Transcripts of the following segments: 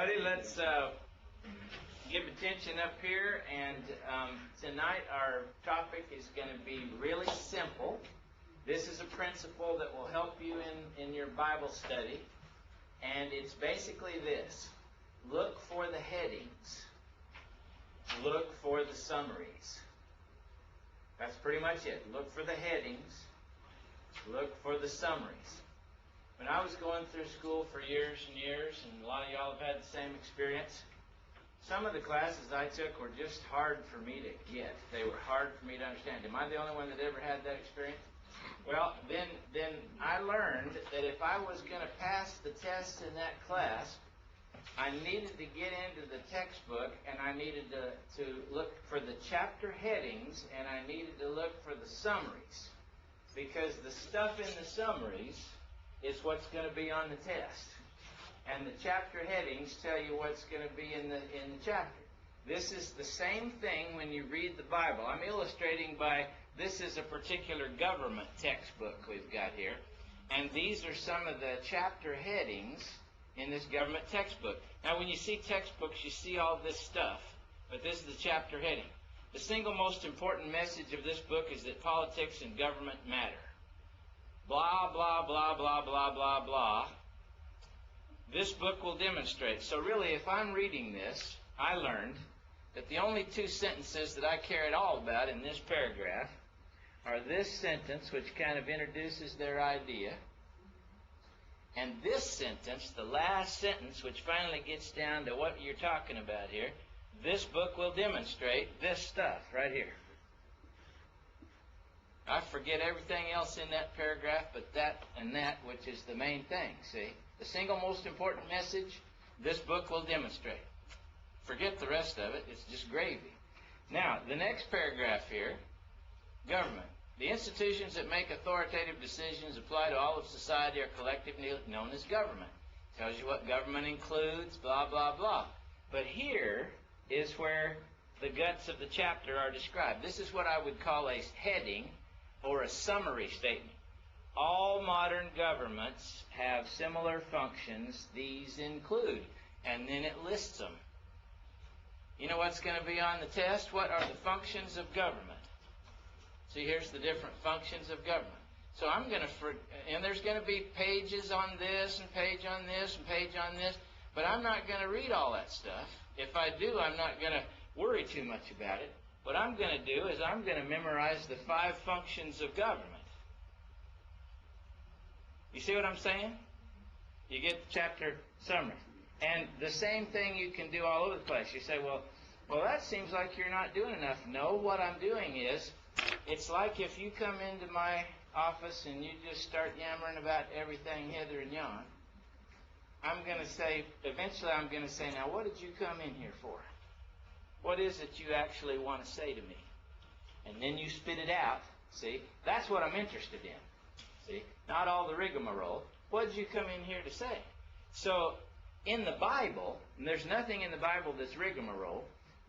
everybody. Let's give attention up here. And tonight our topic is going to be really simple. This is a principle that will help you in your Bible study. And it's basically this. Look for the headings. Look for the summaries. That's pretty much it. Look for the headings. Look for the summaries. When I was going through school for years and years, and a lot of y'all have had the same experience, some of the classes I took were just hard for me to get. They were hard for me to understand. Am I the only one that ever had that experience? Well, then I learned that if I was going to pass the test in that class, I needed to get into the textbook, and I needed to look for the chapter headings, and I needed to look for the summaries. Because the stuff in the summaries is what's going to be on the test. And the chapter headings tell you what's going to be in the chapter. This is the same thing when you read the Bible. I'm illustrating by, this is a particular government textbook we've got here. And these are some of the chapter headings in this government textbook. Now when you see textbooks, you see all this stuff. But this is the chapter heading. The single most important message of this book is that politics and government matter. Blah, blah, blah, blah, blah, blah, blah. This book will demonstrate. So really, if I'm reading this, I learned that the only two sentences that I care at all about in this paragraph are this sentence, which kind of introduces their idea, and this sentence, the last sentence, which finally gets down to what you're talking about here. This book will demonstrate this stuff right here. I forget everything else in that paragraph but that and that, which is the main thing, see? The single most important message, this book will demonstrate. Forget the rest of it, it's just gravy. Now, the next paragraph here, government. The institutions that make authoritative decisions apply to all of society are collectively known as government. Tells you what government includes, blah, blah, blah. But here is where the guts of the chapter are described. This is what I would call a heading or a summary statement. All modern governments have similar functions. These include, and then it lists them. You know what's going to be on the test? What are the functions of government? See, here's the different functions of government. So I'm going to, and there's going to be pages on this, and page on this, and page on this, but I'm not going to read all that stuff. If I do, I'm not going to worry too much about it. What I'm going to do is I'm going to memorize the 5 functions of government. You see what I'm saying? You get the chapter summary. And the same thing you can do all over the place. You say, well, that seems like you're not doing enough. No, what I'm doing is, it's like if you come into my office and you just start yammering about everything hither and yon. I'm going to say, eventually I'm going to say, now what did you come in here for? What is it you actually want to say to me? And then you spit it out. See, that's what I'm interested in. See, not all the rigmarole. What did you come in here to say? So, in the Bible, and there's nothing in the Bible that's rigmarole,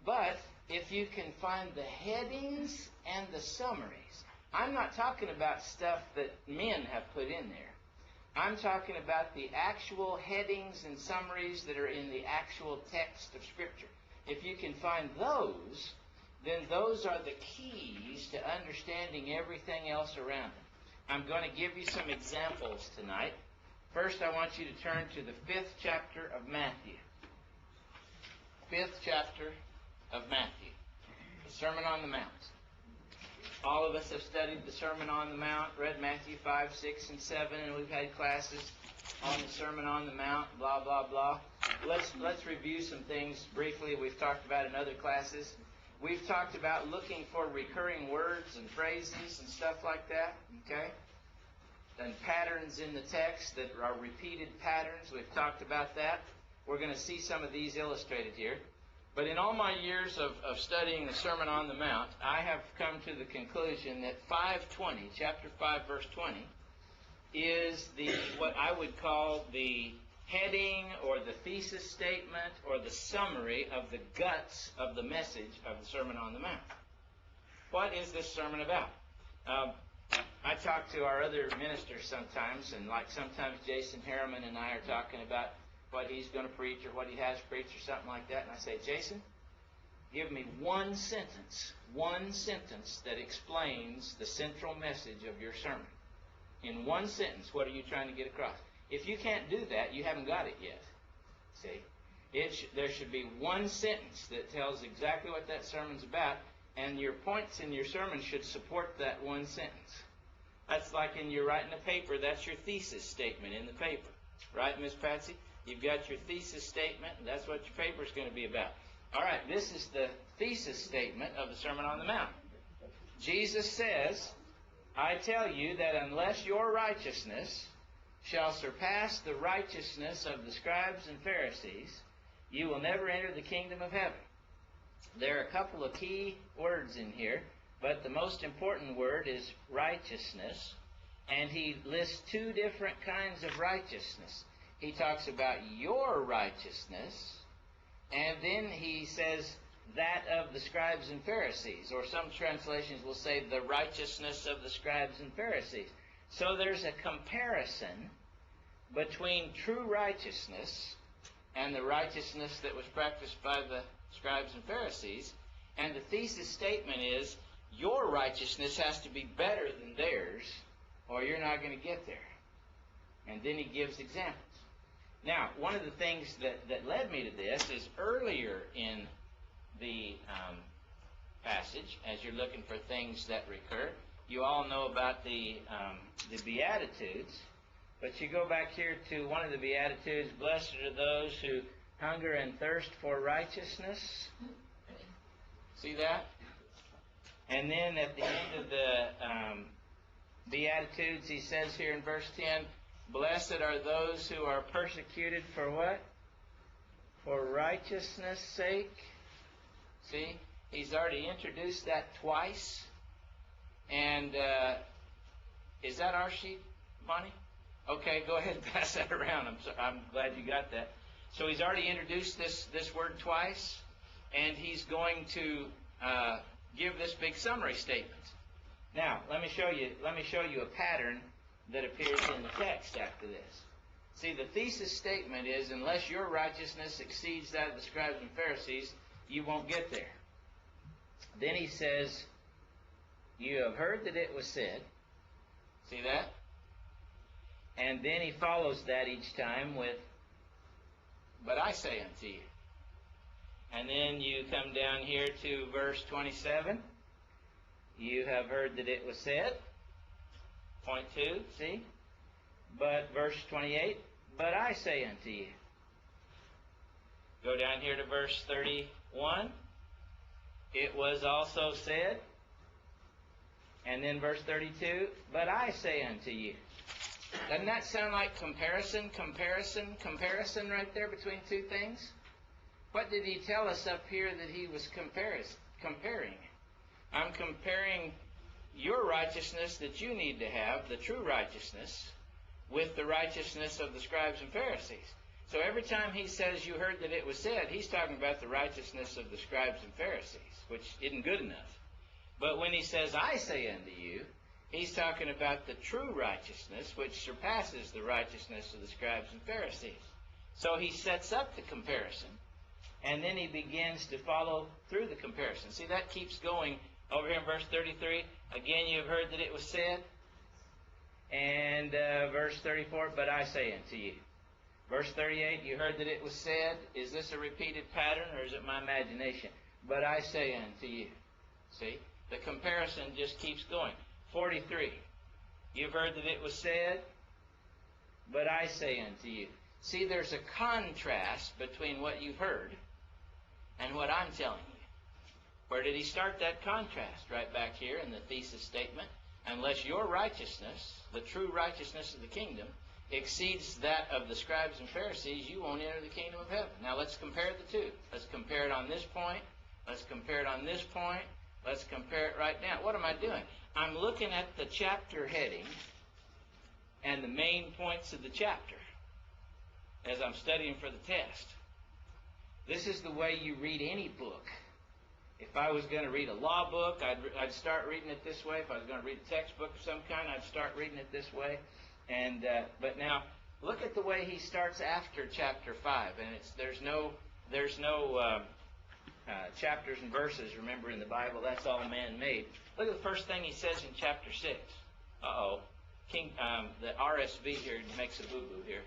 but if you can find the headings and the summaries, I'm not talking about stuff that men have put in there. I'm talking about the actual headings and summaries that are in the actual text of Scripture. If you can find those, then those are the keys to understanding everything else around it. I'm going to give you some examples tonight. First, I want you to turn to the 5th chapter of Matthew. 5th chapter of Matthew. The Sermon on the Mount. All of us have studied the Sermon on the Mount, read Matthew 5, 6, and 7, and we've had classes on the Sermon on the Mount, blah, blah, blah. Let's review some things briefly we've talked about in other classes. We've talked about looking for recurring words and phrases and stuff like that, okay? And patterns in the text that are repeated patterns. We've talked about that. We're going to see some of these illustrated here. But in all my years of studying the Sermon on the Mount, I have come to the conclusion that 5:20, chapter 5, verse 20, is what I would call the heading or the thesis statement or the summary of the guts of the message of the Sermon on the Mount. What is this sermon about? I talk to our other ministers sometimes, and like sometimes Jason Harriman and I are talking about what he's going to preach or what he has preached or something like that, and I say, Jason, give me one sentence that explains the central message of your sermon. In one sentence, what are you trying to get across? If you can't do that, you haven't got it yet. See? There should be one sentence that tells exactly what that sermon's about, and your points in your sermon should support that one sentence. That's like in you're writing a paper, that's your thesis statement in the paper. Right, Miss Patsy? You've got your thesis statement, and that's what your paper's going to be about. All right, this is the thesis statement of the Sermon on the Mount. Jesus says, I tell you that unless your righteousness shall surpass the righteousness of the scribes and Pharisees, you will never enter the kingdom of heaven. There are a couple of key words in here, but the most important word is righteousness, and he lists two different kinds of righteousness. He talks about your righteousness, and then he says that of the scribes and Pharisees, or some translations will say the righteousness of the scribes and Pharisees. So there's a comparison between true righteousness and the righteousness that was practiced by the scribes and Pharisees, and the thesis statement is your righteousness has to be better than theirs, or you're not going to get there. And then he gives examples. Now, one of the things that led me to this is earlier in the passage, as you're looking for things that recur, you all know about the Beatitudes, but you go back here to one of the Beatitudes, blessed are those who hunger and thirst for righteousness. See that? And then at the end of the Beatitudes, he says here in verse 10, blessed are those who are persecuted for what? For righteousness' sake. See? He's already introduced that twice. And is that our sheet, Bonnie? Okay, go ahead and pass that around. I'm glad you got that. So he's already introduced this word twice, and he's going to give this big summary statement. Now, let me show you a pattern that appears in the text after this. See, the thesis statement is, unless your righteousness exceeds that of the scribes and Pharisees, you won't get there. Then he says, you have heard that it was said. See that? And then he follows that each time with, but I say unto you. And then you come down here to verse 27. You have heard that it was said. Point 2, see? But verse 28, but I say unto you. Go down here to verse 31. It was also said. And then verse 32, but I say unto you. Doesn't that sound like comparison right there between two things? What did he tell us up here that he was comparing? I'm comparing your righteousness that you need to have, the true righteousness, with the righteousness of the scribes and Pharisees. So every time he says you heard that it was said, he's talking about the righteousness of the scribes and Pharisees, which isn't good enough. But when he says, I say unto you, he's talking about the true righteousness, which surpasses the righteousness of the scribes and Pharisees. So he sets up the comparison, and then he begins to follow through the comparison. See, that keeps going over here in verse 33. Again, you have heard that it was said. And verse 34, but I say unto you. Verse 38, you heard that it was said. Is this a repeated pattern, or is it my imagination? But I say unto you. See, the comparison just keeps going. 43, you've heard that it was said, but I say unto you. See, there's a contrast between what you've heard and what I'm telling you. Where did he start that contrast? Right back here in the thesis statement. Unless your righteousness, the true righteousness of the kingdom, exceeds that of the scribes and Pharisees, you won't enter the kingdom of heaven. Now let's compare the two. Let's compare it on this point. Let's compare it on this point. Let's compare it right now. What am I doing? I'm looking at the chapter heading and the main points of the chapter as I'm studying for the test. This is the way you read any book. If I was going to read a law book, I'd start reading it this way. If I was going to read a textbook of some kind, I'd start reading it this way. But now, look at the way he starts after chapter 5, and there's no chapters and verses. Remember, in the Bible, that's all man-made. Look at the first thing he says in chapter 6. The RSV here makes a boo-boo here.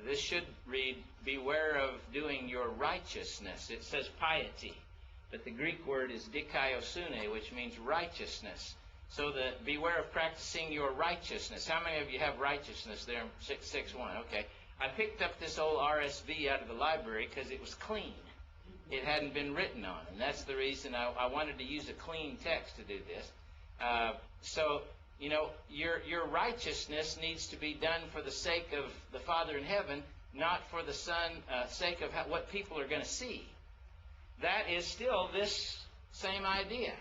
This should read, beware of doing your righteousness. It says piety, but the Greek word is dikaiosune, which means righteousness. So beware of practicing your righteousness. How many of you have righteousness there in 6:1? Okay. I picked up this old RSV out of the library because it was clean. It hadn't been written on, and that's the reason I wanted to use a clean text to do this. So, you know, your righteousness needs to be done for the sake of the Father in heaven, not for the sake of what people are going to see. That is still this same idea.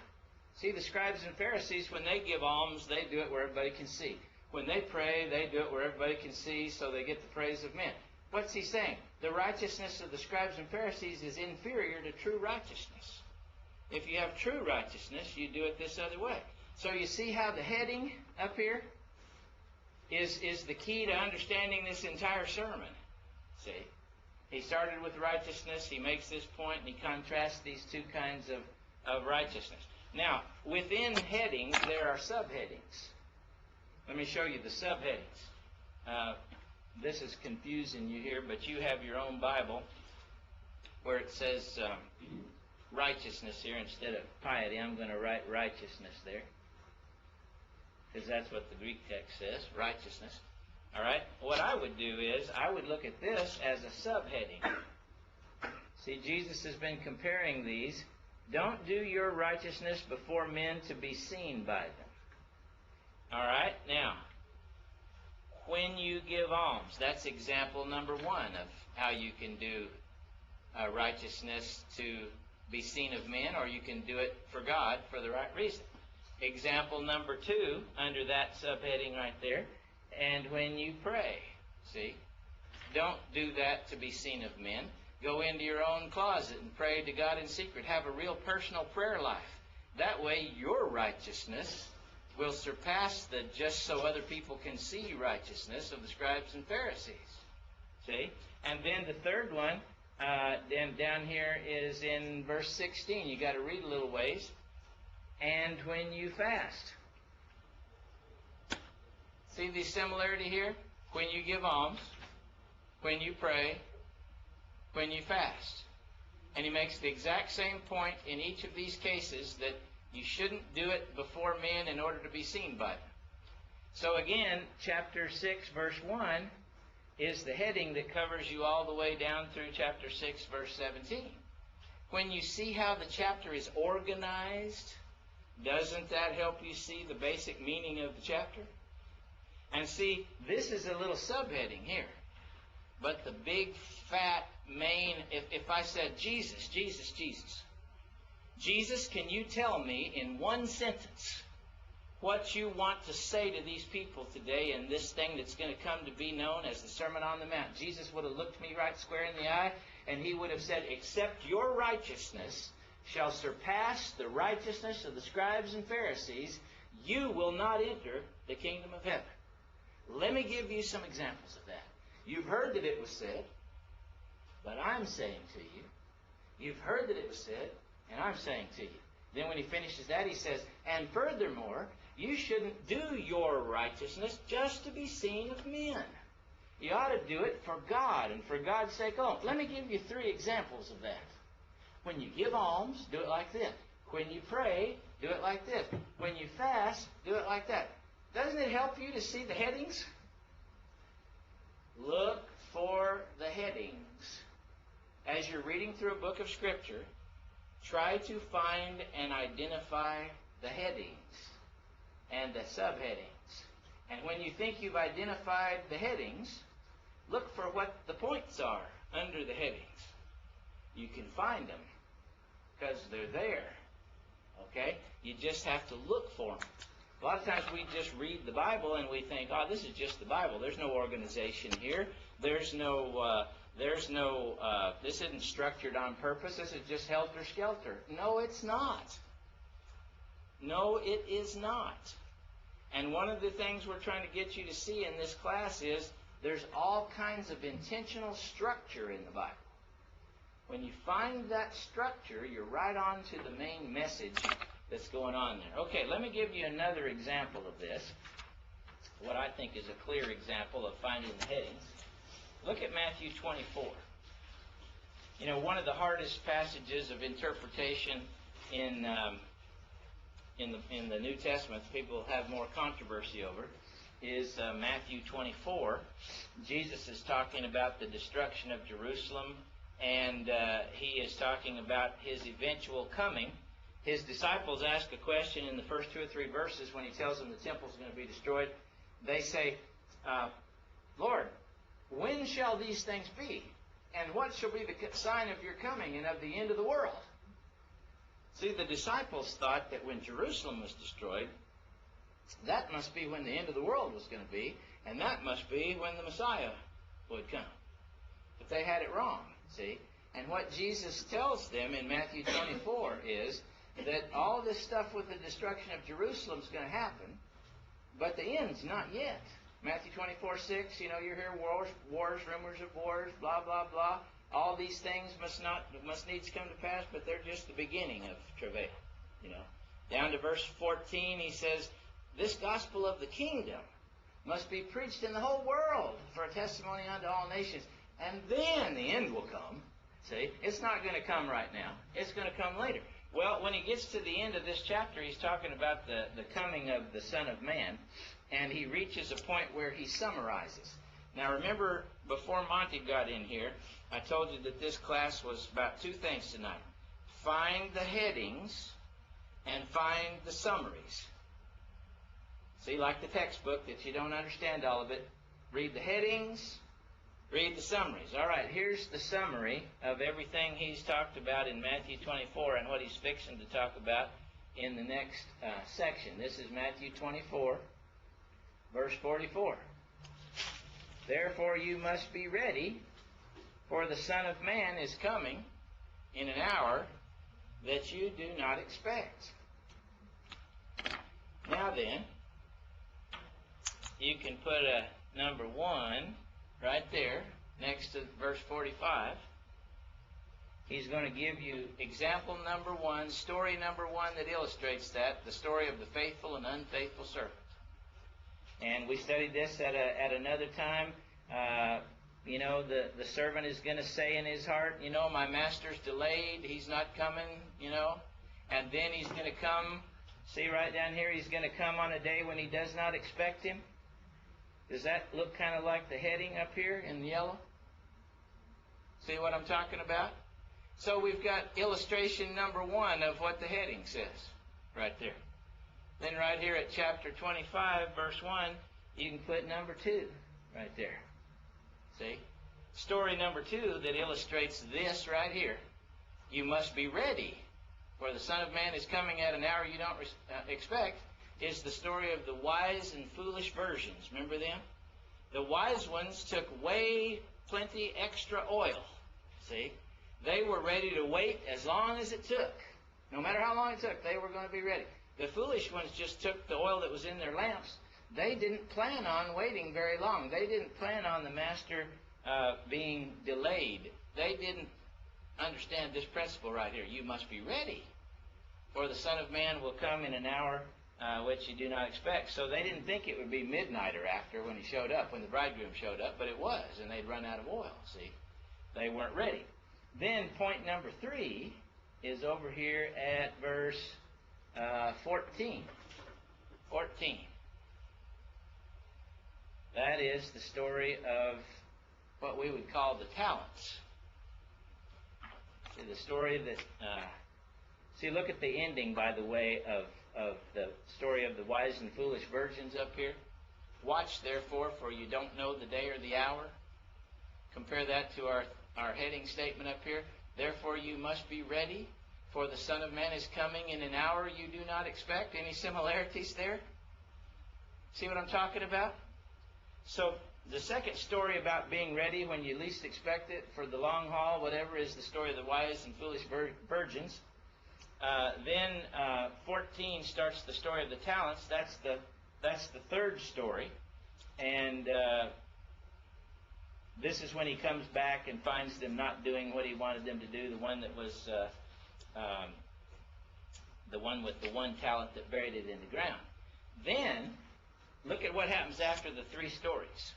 See, the scribes and Pharisees, when they give alms, they do it where everybody can see. When they pray, they do it where everybody can see, so they get the praise of men. What's he saying? The righteousness of the scribes and Pharisees is inferior to true righteousness. If you have true righteousness, you do it this other way. So you see how the heading up here is the key to understanding this entire sermon. See? He started with righteousness, he makes this point, and he contrasts these two kinds of righteousness. Now, within headings, there are subheadings. Let me show you the subheadings. This is confusing you here, but you have your own Bible where it says righteousness here instead of piety. I'm going to write righteousness there because that's what the Greek text says, righteousness. All right? What I would do is I would look at this as a subheading. See, Jesus has been comparing these. Don't do your righteousness before men to be seen by them. All right? Now, when you give alms, that's example number 1 of how you can do righteousness to be seen of men, or you can do it for God for the right reason. Example number 2, under that subheading right there, and when you pray. See? Don't do that to be seen of men. Go into your own closet and pray to God in secret. Have a real personal prayer life. That way, your righteousness will surpass the just so other people can see righteousness of the scribes and Pharisees. See? And then the third one, then down here is in verse 16. You got to read a little ways. And when you fast. See the similarity here? When you give alms, when you pray, when you fast. And he makes the exact same point in each of these cases, that you shouldn't do it before men in order to be seen by them. So again, chapter 6, verse 1 is the heading that covers you all the way down through chapter 6, verse 17. When you see how the chapter is organized, doesn't that help you see the basic meaning of the chapter? And see, this is a little subheading here. But the big, fat, main, if I said, Jesus, Jesus, Jesus. Jesus, can you tell me in one sentence what you want to say to these people today in this thing that's going to come to be known as the Sermon on the Mount? Jesus would have looked me right square in the eye, and he would have said, except your righteousness shall surpass the righteousness of the scribes and Pharisees, you will not enter the kingdom of heaven. Let me give you some examples of that. You've heard that it was said, but I'm saying to you, you've heard that it was said, and I'm saying to you. Then when he finishes that, he says, and furthermore, you shouldn't do your righteousness just to be seen of men. You ought to do it for God and for God's sake alone. Let me give you 3 examples of that. When you give alms, do it like this. When you pray, do it like this. When you fast, do it like that. Doesn't it help you to see the headings? Look for the headings. As you're reading through a book of Scripture, try to find and identify the headings and the subheadings. And when you think you've identified the headings, look for what the points are under the headings. You can find them because they're there. Okay? You just have to look for them. A lot of times we just read the Bible and we think, oh, this is just the Bible. There's no organization here. This isn't structured on purpose. This is just helter-skelter. No, it's not. No, it is not. And one of the things we're trying to get you to see in this class is There's all kinds of intentional structure in the Bible. When you find that structure, you're right on to the main message that's going on there. Okay, let me give you another example of this. What I think is a clear example of finding the headings. Look at Matthew 24. You know, one of the hardest passages of interpretation in the New Testament, people have more controversy over, is Matthew 24. Jesus is talking about the destruction of Jerusalem, and he is talking about his eventual coming. His disciples ask a question in the first 2 or 3 verses when he tells them the temple is going to be destroyed. They say, Lord, when shall these things be? And what shall be the sign of your coming and of the end of the world? See, the disciples thought that when Jerusalem was destroyed, that must be when the end of the world was going to be, and that must be when the Messiah would come. But they had it wrong, see? And what Jesus tells them in Matthew 24 is that all this stuff with the destruction of Jerusalem is going to happen, but the end's not yet. Matthew 24:6, you know, you hear wars, rumors of wars, blah, blah, blah. All these things must needs come to pass, but they're just the beginning of travail, you know. Down to verse 14, he says, this gospel of the kingdom must be preached in the whole world for a testimony unto all nations. And then the end will come. See, it's not going to come right now. It's going to come later. Well, when he gets to the end of this chapter, he's talking about the coming of the Son of Man, and he reaches a point where he summarizes. Now remember, before Monty got in here, I told you that this class was about 2 things tonight. Find the headings and find the summaries. See, like the textbook, if you don't understand all of it, read the headings, read the summaries. All right, here's the summary of everything he's talked about in Matthew 24 and what he's fixing to talk about in the next section. This is Matthew 24, verse 44. Therefore you must be ready, for the Son of Man is coming in an hour that you do not expect. Now then, you can put a number 1 right there next to verse 45. He's going to give you example number 1, story number 1 that illustrates that, the story of the faithful and unfaithful servant. And we studied this at another time. You know, the servant is going to say in his heart, you know, my master's delayed, he's not coming, you know. And then he's going to come, see right down here, he's going to come on a day when he does not expect him. Does that look kind of like the heading up here in yellow? See what I'm talking about? So we've got illustration number 1 of what the heading says right there. Then right here at chapter 25, verse 1, you can put number 2 right there. See? Story number 2 that illustrates this right here. You must be ready, for the Son of Man is coming at an hour you don't expect, is the story of the wise and foolish virgins. Remember them? The wise ones took way plenty extra oil. See? They were ready to wait as long as it took. No matter how long it took, they were going to be ready. The foolish ones just took the oil that was in their lamps. They didn't plan on waiting very long. They didn't plan on the master being delayed. They didn't understand this principle right here. You must be ready, for the Son of Man will come in an hour which you do not expect. So they didn't think it would be midnight or after when he showed up, when the bridegroom showed up, but it was, and they'd run out of oil, see. They weren't ready. Then point number 3 is over here at verse 14. 14. That is the story of what we would call the talents. See, the story that... see, look at the ending, by the way, of the story of the wise and foolish virgins up here. Watch, therefore, for you don't know the day or the hour. Compare that to our heading statement up here. Therefore you must be ready, for the Son of Man is coming in an hour you do not expect. Any similarities there? See what I'm talking about? So the second story about being ready when you least expect it for the long haul, whatever, is the story of the wise and foolish virgins. Then 14 starts the story of the talents. That's the third story. And This is when he comes back and finds them not doing what he wanted them to do, the one that was the one with the one talent that buried it in the ground. Then, look at what happens after the three stories.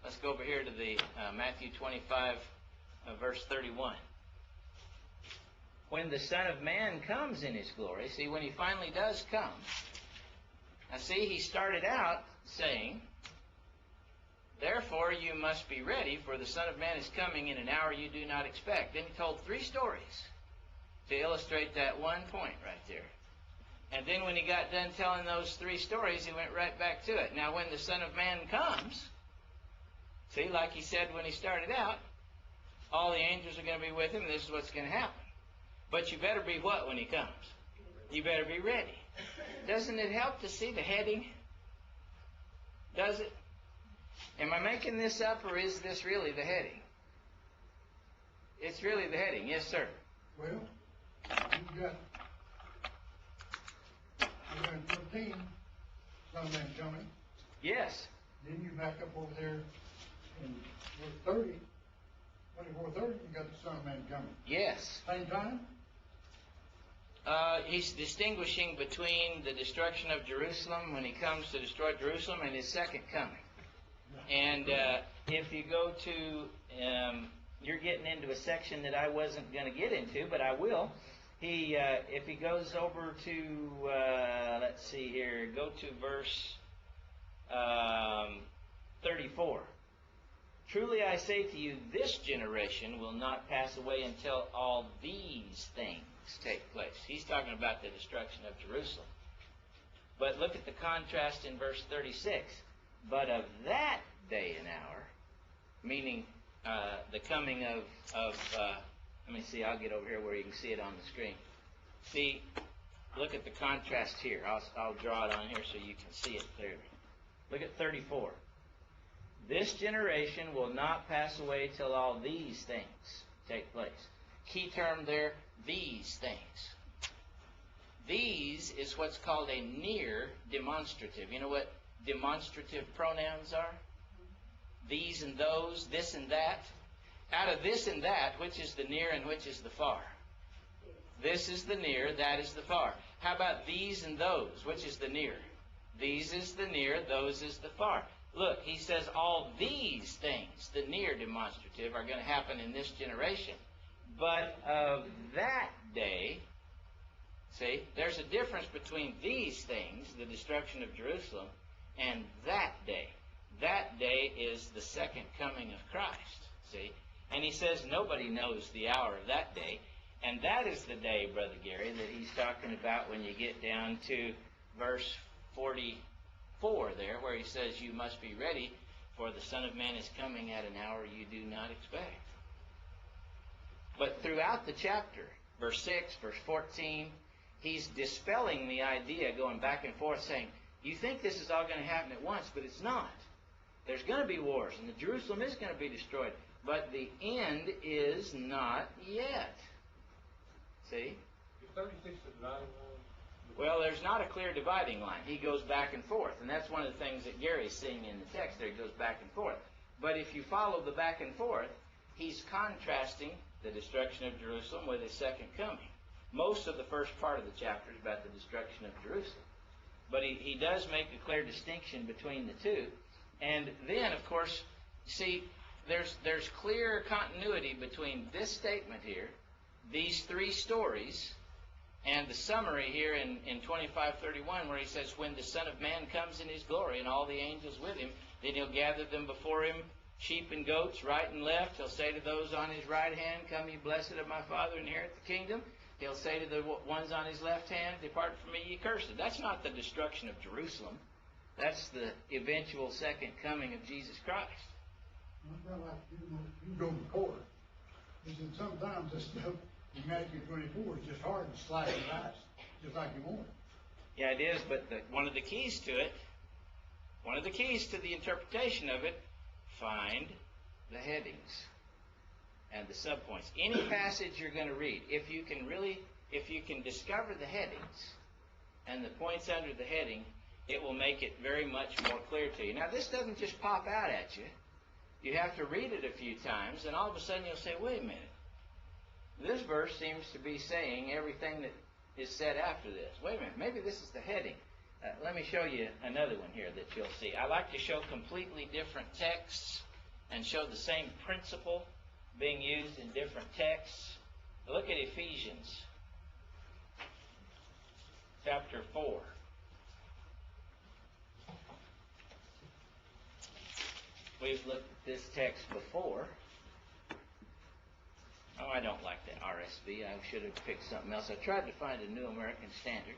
Let's go over here to the Matthew 25, verse 31. When the Son of Man comes in his glory, see, when he finally does come, now see, he started out saying, therefore you must be ready, for the Son of Man is coming in an hour you do not expect. Then he told three stories to illustrate that one point right there. And then when he got done telling those three stories, he went right back to it. Now when the Son of Man comes, see, like he said when he started out, all the angels are going to be with him, and this is what's going to happen. But you better be what when he comes? You better be ready. Doesn't it help to see the heading? Does it? Am I making this up, or is this really the heading? It's really the heading. Yes, sir. Well, you've got 13, Son of Man coming. Yes. Then you back up over there in verse 30, 24:30, you got the Son of Man coming. Yes. Same time? He's distinguishing between the destruction of Jerusalem when he comes to destroy Jerusalem and his second coming. And if you go to, you're getting into a section that I wasn't going to get into, but I will. If he goes over to, let's see here, go to verse 34. Truly I say to you, this generation will not pass away until all these things take place. He's talking about the destruction of Jerusalem. But look at the contrast in verse 36. But of that day and hour, meaning the coming of let me see, I'll get over here where you can see it on the screen. See, look at the contrast here. I'll draw it on here so you can see it clearly. Look at 34. This generation will not pass away till all these things take place. Key term there, these things. These is what's called a near demonstrative. You know what demonstrative pronouns are? These and those, this and that. Out of this and that, which is the near and which is the far? This is the near, that is the far. How about these and those? Which is the near? These is the near, those is the far. Look, he says all these things, the near demonstrative, are going to happen in this generation. But of that day, see, there's a difference between these things, the destruction of Jerusalem, and that day. That day is the second coming of Christ, see? And he says nobody knows the hour of that day. And that is the day, Brother Gary, that he's talking about when you get down to verse 44 there, where he says you must be ready, for the Son of Man is coming at an hour you do not expect. But throughout the chapter, verse 6, verse 14, he's dispelling the idea, going back and forth, saying, you think this is all going to happen at once, but it's not. There's going to be wars, and the Jerusalem is going to be destroyed. But the end is not yet. See? 36 is dividing line? Well, there's not a clear dividing line. He goes back and forth. And that's one of the things that Gary's seeing in the text there. He goes back and forth. But if you follow the back and forth, he's contrasting the destruction of Jerusalem with his second coming. Most of the first part of the chapter is about the destruction of Jerusalem. But he does make a clear distinction between the two. And then, of course, see, there's clear continuity between this statement here, these three stories, and the summary here in 25:31, where he says, when the Son of Man comes in his glory and all the angels with him, then he'll gather them before him, sheep and goats, right and left. He'll say to those on his right hand, come ye blessed of my Father, inherit the kingdom. He'll say to the ones on his left hand, depart from me, ye cursed. That's not the destruction of Jerusalem. That's the eventual second coming of Jesus Christ. Well, like you go to court. He said sometimes this stuff in Matthew 24 is just hard to slice and dice, just like you want it. Yeah, it is, but one of the keys to it, one of the keys to the interpretation of it, find the headings and the subpoints. Any passage you're going to read, if you can discover the headings and the points under the heading, it will make it very much more clear to you. Now, this doesn't just pop out at you. You have to read it a few times, and all of a sudden you'll say, wait a minute. This verse seems to be saying everything that is said after this. Wait a minute, maybe this is the heading. Let me show you another one here that you'll see. I like to show completely different texts and show the same principle being used in different texts. Look at Ephesians chapter 4. We've looked at this text before. Oh, I don't like that RSV. I should have picked something else. I tried to find a New American Standard.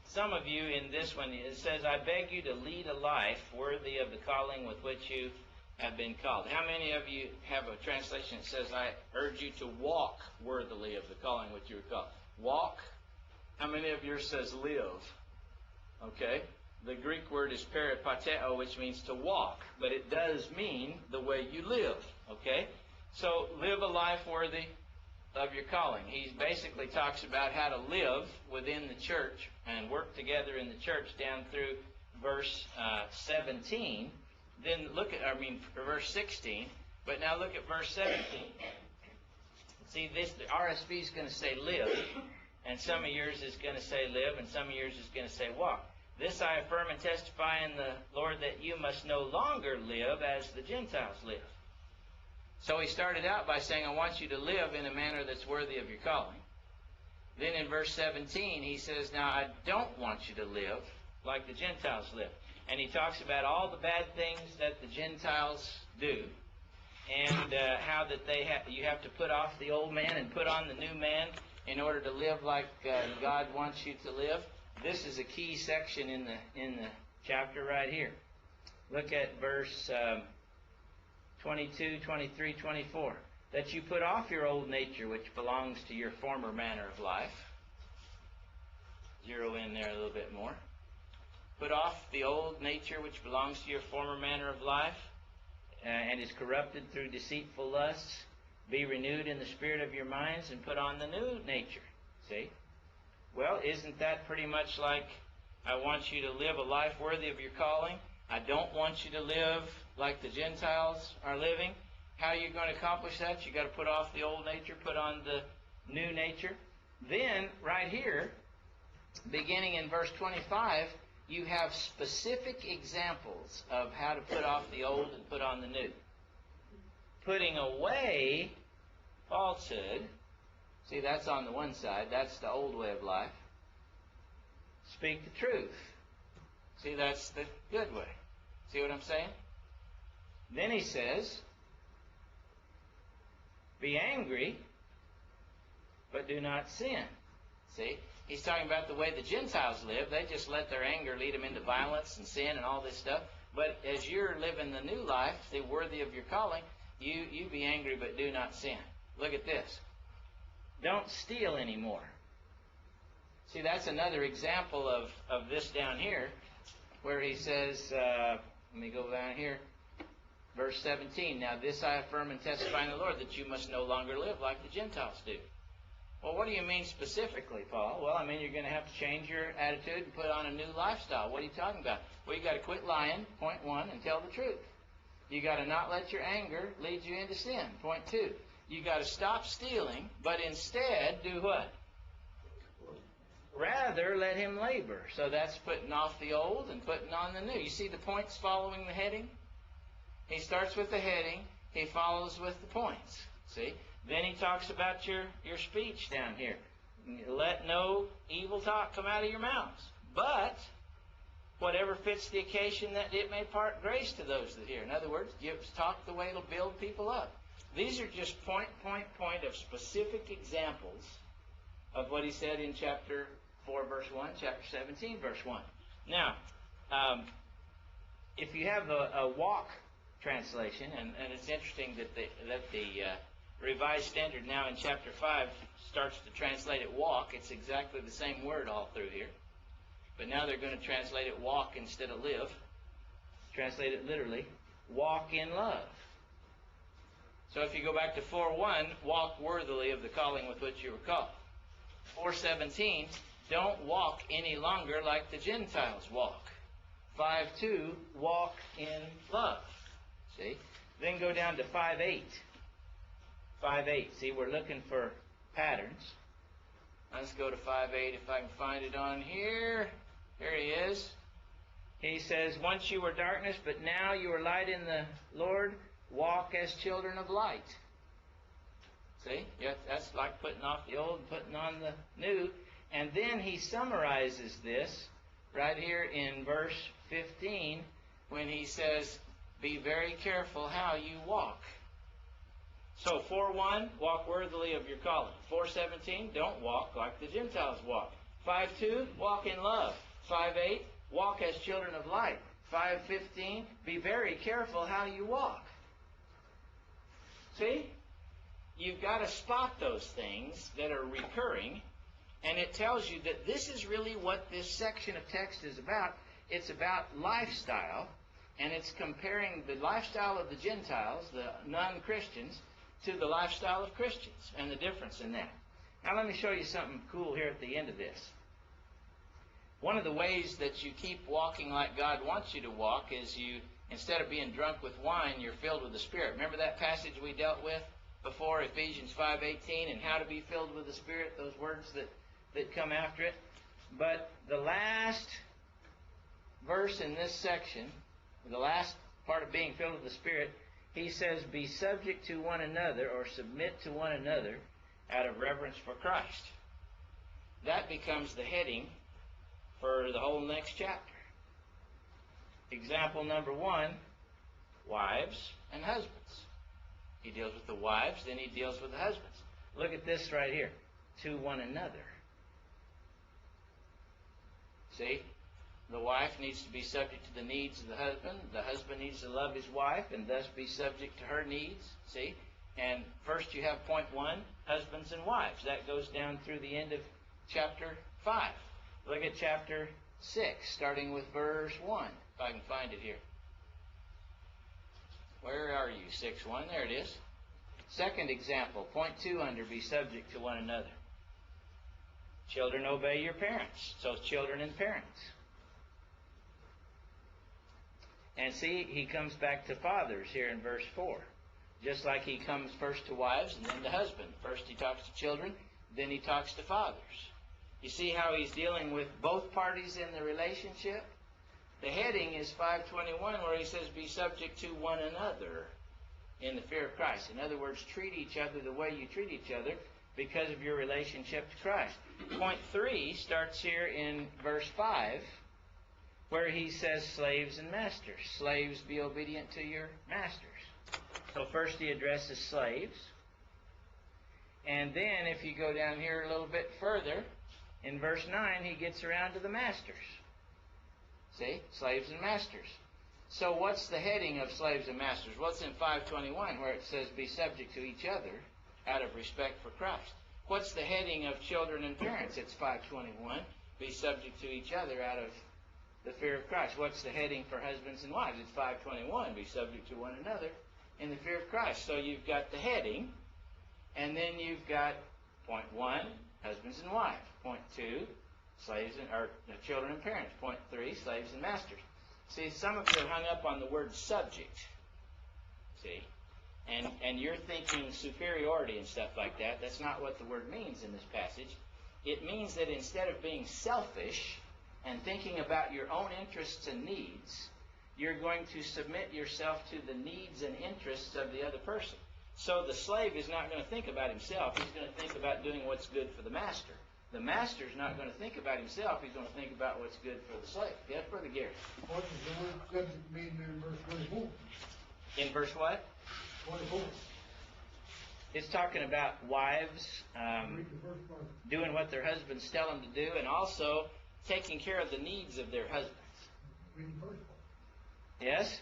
Some of you in this one, it says, I beg you to lead a life worthy of the calling with which you have been called. How many of you have a translation that says, I urge you to walk worthily of the calling which you were called? Walk. How many of yours says live? Okay. The Greek word is peripateo, which means to walk, but it does mean the way you live. Okay. So live a life worthy of your calling. He basically talks about how to live within the church and work together in the church down through verse 17. Then look at, verse 16. But now look at verse 17. See, the RSV is going to say live, and some of yours is going to say live, and some of yours is going to say walk. This I affirm and testify in the Lord that you must no longer live as the Gentiles live. So he started out by saying, I want you to live in a manner that's worthy of your calling. Then in verse 17, he says, now I don't want you to live like the Gentiles live. And he talks about all the bad things that the Gentiles do, and how that you have to put off the old man and put on the new man in order to live like God wants you to live. This is a key section in the chapter right here. Look at verse 22, 23, 24. That you put off your old nature, which belongs to your former manner of life. Zero in there a little bit more. Put off the old nature, which belongs to your former manner of life, and is corrupted through deceitful lusts. Be renewed in the spirit of your minds, and put on the new nature. See? Well, isn't that pretty much like, I want you to live a life worthy of your calling? I don't want you to live like the Gentiles are living. How are you going to accomplish that? You've got to put off the old nature, put on the new nature. Then, right here, beginning in verse 25, you have specific examples of how to put off the old and put on the new. Putting away falsehood. See, that's on the one side. That's the old way of life. Speak the truth. See, that's the good way. See what I'm saying? Then he says, be angry, but do not sin. See? He's talking about the way the Gentiles live. They just let their anger lead them into violence and sin and all this stuff. But as you're living the new life, see, worthy of your calling, you be angry, but do not sin. Look at this. Don't steal anymore. See, that's another example of this down here, where he says, let me go down here, verse 17, now this I affirm and testify in the Lord, that you must no longer live like the Gentiles do. Well, what do you mean specifically, Paul? Well, I mean you're going to have to change your attitude and put on a new lifestyle. What are you talking about? Well, you got to quit lying, point one, and tell the truth. You got to not let your anger lead you into sin, point two. You got to stop stealing, but instead do what? Rather, let him labor. So that's putting off the old and putting on the new. You see the points following the heading? He starts with the heading. He follows with the points. See? Then he talks about your speech down here. Let no evil talk come out of your mouths. But whatever fits the occasion, that it may part grace to those that hear. In other words, talk the way it'll build people up. These are just point of specific examples of what he said in chapter 4, verse 1, chapter 17, verse 1. Now, if you have a walk translation, and it's interesting that the Revised Standard now in chapter 5 starts to translate it walk. It's exactly the same word all through here. But now they're going to translate it walk instead of live. Translate it literally, walk in love. So if you go back to 4:1, walk worthily of the calling with which you were called. 4:17, don't walk any longer like the Gentiles walk. 5:2, walk in love. See? Then go down to 5:8. 5:8. See, we're looking for patterns. Let's go to 5:8 if I can find it on here. Here he is. He says, once you were darkness, but now you are light in the Lord. Walk as children of light. See? Yeah, that's like putting off the old and putting on the new. And then he summarizes this right here in verse 15 when he says, be very careful how you walk. So 4:1, walk worthily of your calling. 4:17, don't walk like the Gentiles walk. 5:2, walk in love. 5:8, walk as children of light. 5:15, be very careful how you walk. See? You've got to spot those things that are recurring, and it tells you that this is really what this section of text is about. It's about lifestyle, and it's comparing the lifestyle of the Gentiles, the non-Christians, to the lifestyle of Christians, and the difference in that. Now let me show you something cool here at the end of this. One of the ways that you keep walking like God wants you to walk is you, instead of being drunk with wine, you're filled with the Spirit. Remember that passage we dealt with before, Ephesians 5:18, and how to be filled with the Spirit, those words that come after it? But the last verse in this section, the last part of being filled with the Spirit, he says, be subject to one another, or submit to one another, out of reverence for Christ. That becomes the heading for the whole next chapter. Example number 1, wives and husbands. He deals with the wives, then he deals with the husbands. Look at this right here. To one another. See? The wife needs to be subject to the needs of the husband needs to love his wife and thus be subject to her needs. See? And first you have point 1, husbands and wives. That goes down through the end of chapter 5. Look at chapter 6, starting with verse 1, if I can find it here. Where are you? 6:1. There it is. Second example, point 2 under, be subject to one another. Children, obey your parents. So children and parents. And see, he comes back to fathers here in verse 4. Just like he comes first to wives and then to husband. First he talks to children, then he talks to fathers. You see how he's dealing with both parties in the relationship? The heading is 5:21, where he says, be subject to one another in the fear of Christ. In other words, treat each other the way you treat each other because of your relationship to Christ. Point 3 starts here in verse 5, where he says, slaves and masters. Slaves, be obedient to your masters. So first he addresses slaves. And then if you go down here a little bit further, in verse 9, he gets around to the masters. See? Slaves and masters. So what's the heading of slaves and masters? What's in 5:21 where it says, be subject to each other out of respect for Christ? What's the heading of children and parents? It's 5:21. Be subject to each other out of the fear of Christ. What's the heading for husbands and wives? It's 5:21. Be subject to one another in the fear of Christ. So you've got the heading, and then you've got point 1, husbands and wives. Point 2, slaves and or children and parents. Point 3, slaves and masters. See, some of you are hung up on the word subject. See? And you're thinking superiority and stuff like that. That's not what the word means in this passage. It means that instead of being selfish and thinking about your own interests and needs, you're going to submit yourself to the needs and interests of the other person. So the slave is not going to think about himself. He's going to think about doing what's good for the master. The master's not going to think about himself. He's going to think about what's good for the slave. Yes, Brother Gary? What does the word subject mean there in verse 24? In verse what? 24. It's talking about wives Read the first part. doing what their husbands tell them to do, and also taking care of the needs of their husbands. Read the first part. Yes?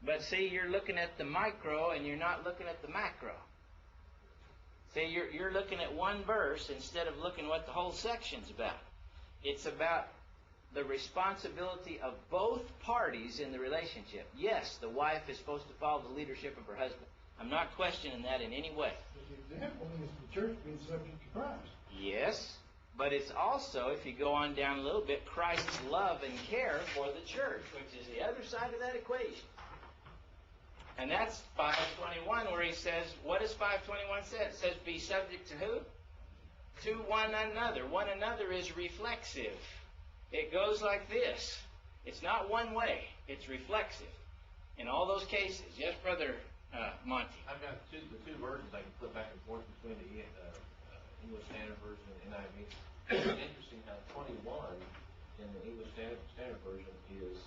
But see, you're looking at the micro and you're not looking at the macro. See, you're looking at one verse instead of looking what the whole section's about. It's about the responsibility of both parties in the relationship. Yes, the wife is supposed to follow the leadership of her husband. I'm not questioning that in any way. But the example is the church being subject to Christ. Yes, But it's also, if you go on down a little bit, Christ's love and care for the church, which is the other side of that equation. And that's 5:21 where he says, what does 5:21 say? It says, be subject to who? To one another. One another is reflexive. It goes like this. It's not one way. It's reflexive. In all those cases. Yes, Brother Monty? I've got the two versions I can flip back and forth between the English Standard Version and NIV. It's interesting how 21 in the English Standard Version is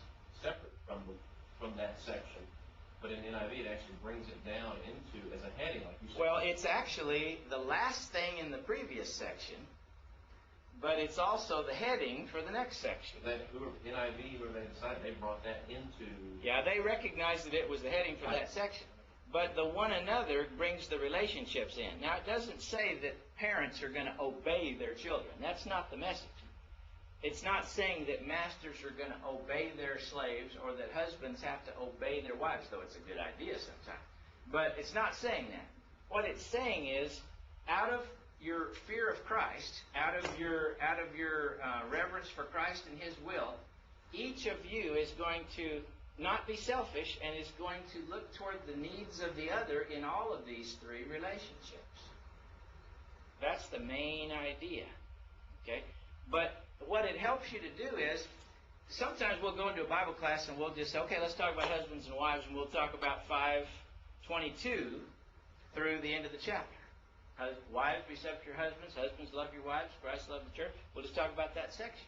separate from that section. But in NIV, it actually brings it down into, as a heading, like you said. Well, it's actually the last thing in the previous section, but it's also the heading for the next section. NIV, whoever they decided, they brought that into... Yeah, they recognized that it was the heading for that section. But the one another brings the relationships in. Now, it doesn't say that parents are going to obey their children. That's not the message. It's not saying that masters are going to obey their slaves or that husbands have to obey their wives, though it's a good idea sometimes. But it's not saying that. What it's saying is, out of your fear of Christ, out of your reverence for Christ and His will, each of you is going to not be selfish and is going to look toward the needs of the other in all of these three relationships. That's the main idea. Okay? But what it helps you to do is, sometimes we'll go into a Bible class and we'll just say, okay, let's talk about husbands and wives, and we'll talk about 5:22 through the end of the chapter. Wives, be subject to your husbands. Husbands, love your wives. Christ loved the church. We'll just talk about that section.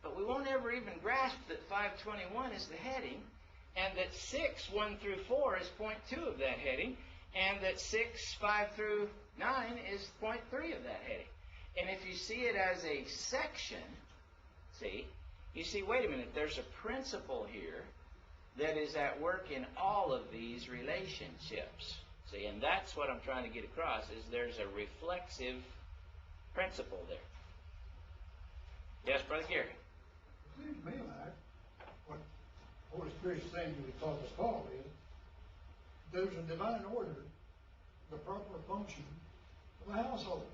But we won't ever even grasp that 5:21 is the heading, and that 6:1 through 4 is point 2 of that heading, and that 6:5 through 9 is point 3 of that heading. And if you see it as a section, you see, wait a minute, there's a principle here that is at work in all of these relationships. See, and that's what I'm trying to get across, is there's a reflexive principle there. Yes, Brother Gary? It seems to me like what the Holy Spirit's saying to the Apostle Paul is, there's a divine order, the proper function of a household.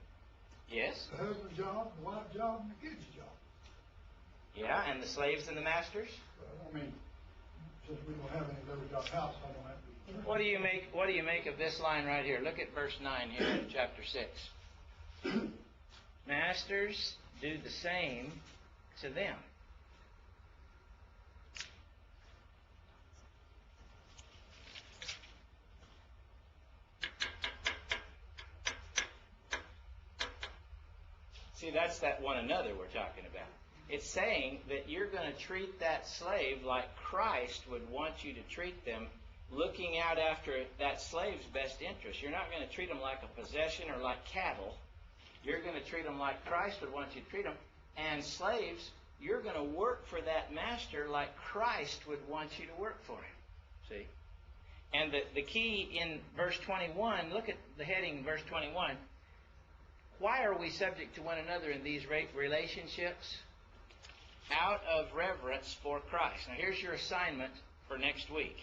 Yes. The husband's job, the wife's job, and the kid's job. Yeah, and the slaves and the masters? Well, I mean, since we don't have any of those job house, I don't have to be. What do you make of this line right here? Look at verse 9 here in chapter 6. Masters, do the same to them. See, that's that one another we're talking about. It's saying that you're going to treat that slave like Christ would want you to treat them, looking out after that slave's best interest. You're not going to treat them like a possession or like cattle. You're going to treat them like Christ would want you to treat them. And slaves, you're going to work for that master like Christ would want you to work for him. See? And the key in verse 21, look at the heading in verse 21. Why are we subject to one another in these relationships? Out of reverence for Christ. Now here's your assignment for next week.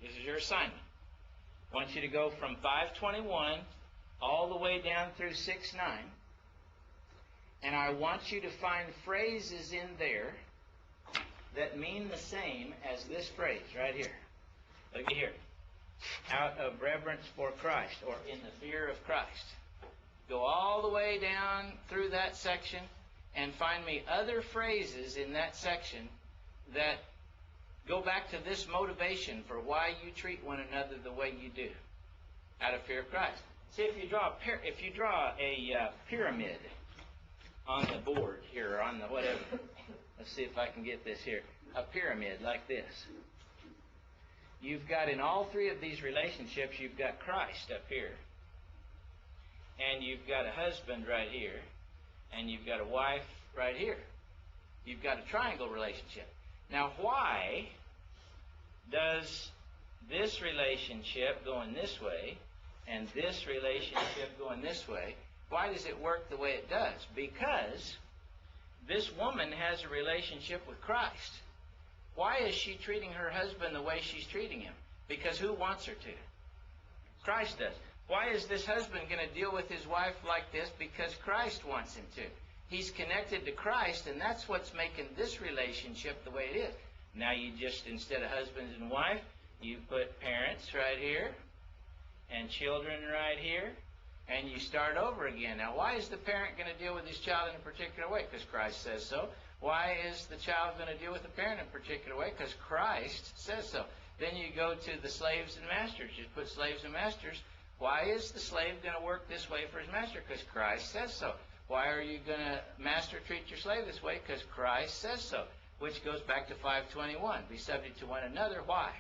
This is your assignment. I want you to go from 5:21 all the way down through 6:9. And I want you to find phrases in there that mean the same as this phrase right here. Look at here. Out of reverence for Christ, or in the fear of Christ. Go all the way down through that section and find me other phrases in that section that go back to this motivation for why you treat one another the way you do, out of fear of Christ. See, if you draw a pyramid on the board here, or on the whatever, let's see if I can get this here, a pyramid like this. You've got, in all three of these relationships, you've got Christ up here, and you've got a husband right here, and you've got a wife right here. You've got a triangle relationship. Now, why does this relationship going this way and this relationship going this way, why does it work the way it does? Because this woman has a relationship with Christ. Why is she treating her husband the way she's treating him? Because who wants her to? Christ does. Why is this husband going to deal with his wife like this? Because Christ wants him to. He's connected to Christ, and that's what's making this relationship the way it is. Now you just, instead of husband and wife, you put parents right here, and children right here, and you start over again. Now, why is the parent going to deal with his child in a particular way? Because Christ says so. Why is the child going to deal with the parent in a particular way? Because Christ says so. Then you go to the slaves and masters. You put slaves and masters. Why is the slave going to work this way for his master? Because Christ says so. Why are you going to, master, treat your slave this way? Because Christ says so. Which goes back to 5:21. Be subject to one another. Why?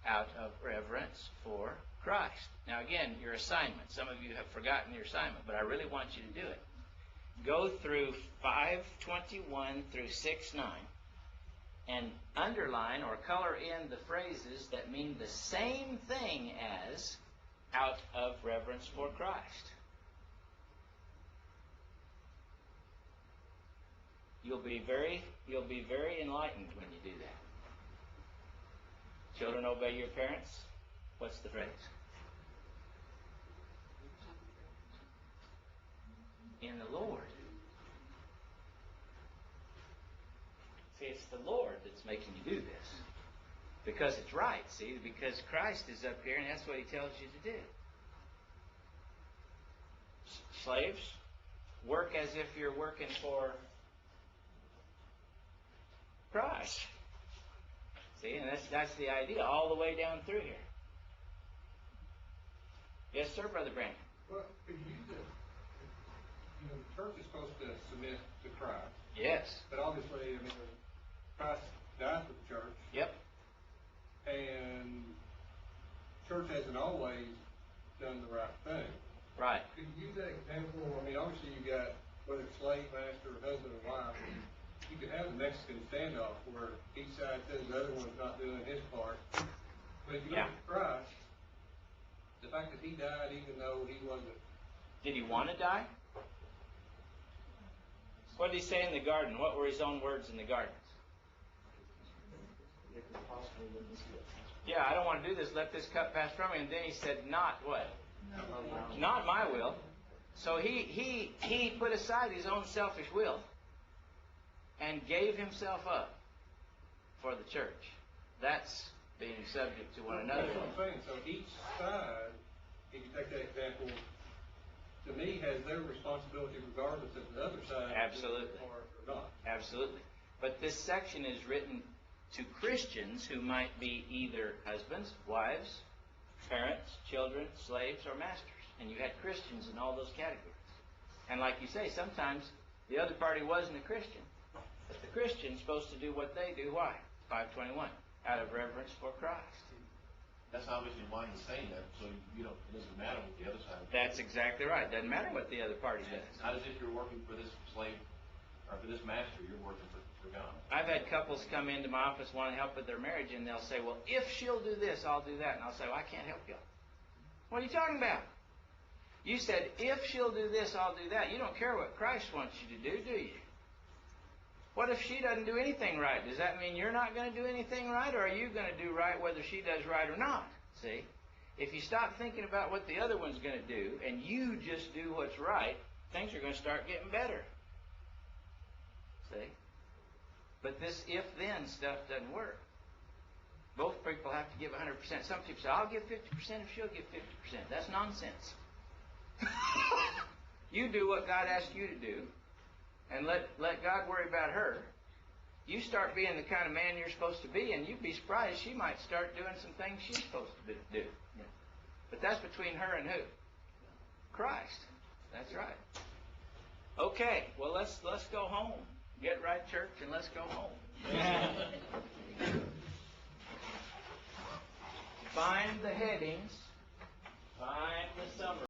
Out of reverence for Christ. Now again, your assignment. Some of you have forgotten your assignment, but I really want you to do it. Go through 5:21 through 6:9 and underline or color in the phrases that mean the same thing as out of reverence for Christ. You'll be very enlightened when you do that. Children, obey your parents. What's the phrase? In the Lord. See, it's the Lord that's making you do this. Because it's right, see? Because Christ is up here, and that's what He tells you to do. Slaves, work as if you're working for Christ. See, and that's the idea all the way down through here. Yes, sir, Brother Brandon. Well, could you use it? You know, the church is supposed to submit to Christ. Yes. But obviously, I mean, Christ died for the church. Yep. And church hasn't always done the right thing. Right. Could you use that example? I mean, obviously you got, whether it's slave, master, or husband or wife, you could have a Mexican standoff where each side says the other one's not doing his part. But if you look at Christ, the fact that He died even though He wasn't. Did He want to die? What did He say in the garden? What were His own words in the garden? Yeah, I don't want to do this. Let this cup pass from me. And then He said, not what? Not my will. So he put aside His own selfish will and gave Himself up for the church. That's being subject to one another. That's what I'm saying. So each side, if you take that example, to me has their responsibility regardless if the other side Absolutely. Or not. Absolutely. But this section is written to Christians who might be either husbands, wives, parents, children, slaves, or masters. And you had Christians in all those categories. And like you say, sometimes the other party wasn't a Christian. But the Christian's supposed to do what they do. Why? 5:21. Out of reverence for Christ. That's obviously why he's saying that, so you don't, it doesn't matter what the other side does. That's exactly right. Doesn't matter what the other party does. It's not as if you're working for this slave, or for this master, you're working for God. I've had couples come into my office wanting help with their marriage, and they'll say, well, if she'll do this, I'll do that. And I'll say, well, I can't help you. What are you talking about? You said, if she'll do this, I'll do that. You don't care what Christ wants you to do you? What if she doesn't do anything right? Does that mean you're not going to do anything right, or are you going to do right whether she does right or not? See? If you stop thinking about what the other one's going to do, and you just do what's right, things are going to start getting better. See? But this if-then stuff doesn't work. Both people have to give 100%. Some people say, I'll give 50% if she'll give 50%. That's nonsense. You do what God asked you to do, and let God worry about her. You start being the kind of man you're supposed to be, and you'd be surprised she might start doing some things she's supposed to do. But that's between her and who? Christ. That's right. Okay, well, let's go home. Get right, church, and let's go home. Find the headings. Find the summary.